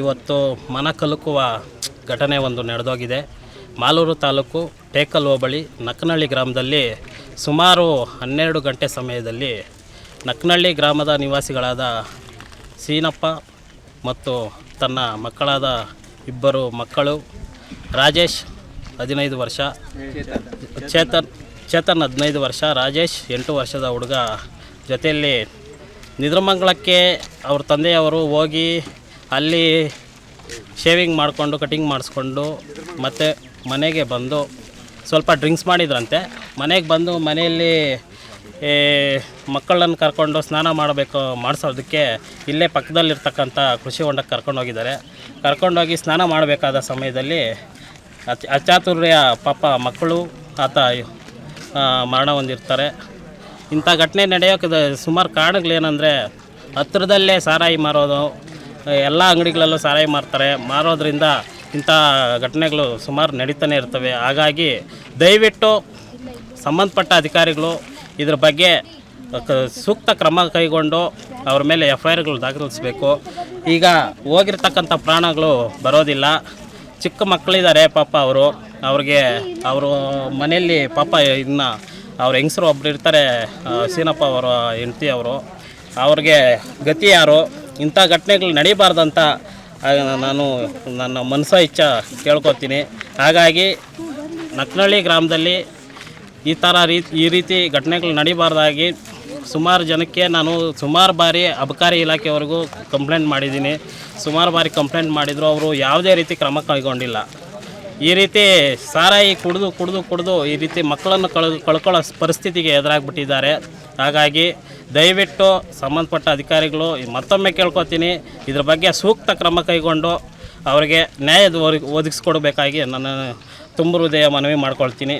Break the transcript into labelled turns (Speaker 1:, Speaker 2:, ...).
Speaker 1: ಇವತ್ತು ಮನ ಕಲಕುವ ಘಟನೆ ಒಂದು ನಡೆದೋಗಿದೆ. ಮಾಲೂರು ತಾಲೂಕು ಟೇಕಲ್ ಹೋಬಳಿ ನಕ್ಕನಹಳ್ಳಿ ಗ್ರಾಮದಲ್ಲಿ ಸುಮಾರು 12 ಗಂಟೆ ಸಮಯದಲ್ಲಿ ನಕ್ಕನಹಳ್ಳಿ ಗ್ರಾಮದ ನಿವಾಸಿಗಳಾದ ಸೀನಪ್ಪ ಮತ್ತು ತನ್ನ ಮಕ್ಕಳಾದ ಇಬ್ಬರು ಮಕ್ಕಳು ರಾಜೇಶ್ 15 ವರ್ಷ, ಚೇತನ್ 15 ವರ್ಷ, ರಾಜೇಶ್ 8 ವರ್ಷದ ಹುಡುಗ ಜೊತೆಯಲ್ಲಿ ನಿದ್ರಮಂಗಲಕ್ಕೆ ಅವ್ರ ತಂದೆಯವರು ಹೋಗಿ ಅಲ್ಲಿ ಶೇವಿಂಗ್ ಮಾಡಿಕೊಂಡು ಕಟಿಂಗ್ ಮಾಡಿಸ್ಕೊಂಡು ಮತ್ತು ಮನೆಗೆ ಬಂದು ಸ್ವಲ್ಪ ಡ್ರಿಂಕ್ಸ್ ಮಾಡಿದ್ರಂತೆ. ಮನೆಗೆ ಬಂದು ಮನೆಯಲ್ಲಿ ಮಕ್ಕಳನ್ನು ಕರ್ಕೊಂಡು ಸ್ನಾನ ಮಾಡಿಸೋದಕ್ಕೆ ಇಲ್ಲೇ ಪಕ್ಕದಲ್ಲಿರ್ತಕ್ಕಂಥ ಕೃಷಿ ಹೊಂಡಕ್ಕೆ ಕರ್ಕೊಂಡೋಗಿದ್ದಾರೆ. ಕರ್ಕೊಂಡೋಗಿ ಸ್ನಾನ ಮಾಡಬೇಕಾದ ಸಮಯದಲ್ಲಿ ಅಚಾತುರ್ಯ ಪಾಪ ಮಕ್ಕಳು ಆತ ಮರಣ ಹೊಂದಿರ್ತಾರೆ. ಇಂಥ ಘಟನೆ ನಡೆಯೋಕ್ಕೆ ಸುಮಾರು ಕಾರಣಗಳೇನೆಂದರೆ, ಹತ್ತಿರದಲ್ಲೇ ಸಾರಾಯಿ ಮಾರೋದು, ಎಲ್ಲ ಅಂಗಡಿಗಳಲ್ಲೂ ಸಾರಾಯಿ ಮಾರೋದ್ರಿಂದ ಇಂಥ ಘಟನೆಗಳು ಸುಮಾರು ನಡೀತಾನೆ ಇರ್ತವೆ. ಹಾಗಾಗಿ ದಯವಿಟ್ಟು ಸಂಬಂಧಪಟ್ಟ ಅಧಿಕಾರಿಗಳು ಇದ್ರ ಬಗ್ಗೆ ಸೂಕ್ತ ಕ್ರಮ ಕೈಗೊಂಡು ಅವ್ರ ಮೇಲೆ FIRಗಳು ದಾಖಲಿಸಬೇಕು. ಈಗ ಹೋಗಿರ್ತಕ್ಕಂಥ ಪ್ರಾಣಗಳು ಬರೋದಿಲ್ಲ. ಚಿಕ್ಕ ಮಕ್ಕಳಿದ್ದಾರೆ ಪಾಪ ಅವ್ರಿಗೆ ಅವರು ಮನೆಯಲ್ಲಿ ಪಾಪ ಇನ್ನು ಅವ್ರ ಹೆಂಗಸರು ಒಬ್ರು ಇರ್ತಾರೆ, ಸೀನಪ್ಪ ಅವರ ಹೆಂಡತಿ ಅವ್ರಿಗೆ ಗತಿ ಯಾರು? ಇಂಥ ಘಟನೆಗಳು ನಡೀಬಾರ್ದಂತ ನಾನು ನನ್ನ ಮನಸ ಇಚ್ಛೆ ಕೇಳ್ಕೊತೀನಿ. ಹಾಗಾಗಿ ನಕ್ಕನಹಳ್ಳಿ ಗ್ರಾಮದಲ್ಲಿ ಈ ರೀತಿ ಘಟನೆಗಳು ನಡೀಬಾರ್ದಾಗಿ ಸುಮಾರು ಜನಕ್ಕೆ ನಾನು ಸುಮಾರು ಬಾರಿ ಅಬಕಾರಿ ಇಲಾಖೆವರೆಗೂ ಕಂಪ್ಲೇಂಟ್ ಮಾಡಿದ್ದೀನಿ. ಸುಮಾರು ಬಾರಿ ಕಂಪ್ಲೇಂಟ್ ಮಾಡಿದ್ರು, ಅವರು ಯಾವುದೇ ರೀತಿ ಕ್ರಮ ಕೈಗೊಂಡಿಲ್ಲ. ಈ ರೀತಿ ಸಾರಾಯಿ ಕುಡಿದು ಈ ರೀತಿ ಮಕ್ಕಳನ್ನು ಕಳ್ಕೊಳ್ಳೋ ಪರಿಸ್ಥಿತಿಗೆ ಎದುರಾಗ್ಬಿಟ್ಟಿದ್ದಾರೆ. ಹಾಗಾಗಿ ದಯವಿಟ್ಟು ಸಂಬಂಧಪಟ್ಟ ಅಧಿಕಾರಿಗಳು ಮತ್ತೊಮ್ಮೆ ಕೇಳ್ಕೊತೀನಿ, ಇದ್ರ ಬಗ್ಗೆ ಸೂಕ್ತ ಕ್ರಮ ಕೈಗೊಂಡು ಅವರಿಗೆ ನ್ಯಾಯ ಒದಗಿಸ್ಕೊಡ್ಬೇಕಾಗಿ ನಾನು ತುಂಬ ಹೃದಯ ಮನವಿ ಮಾಡ್ಕೊಳ್ತೀನಿ.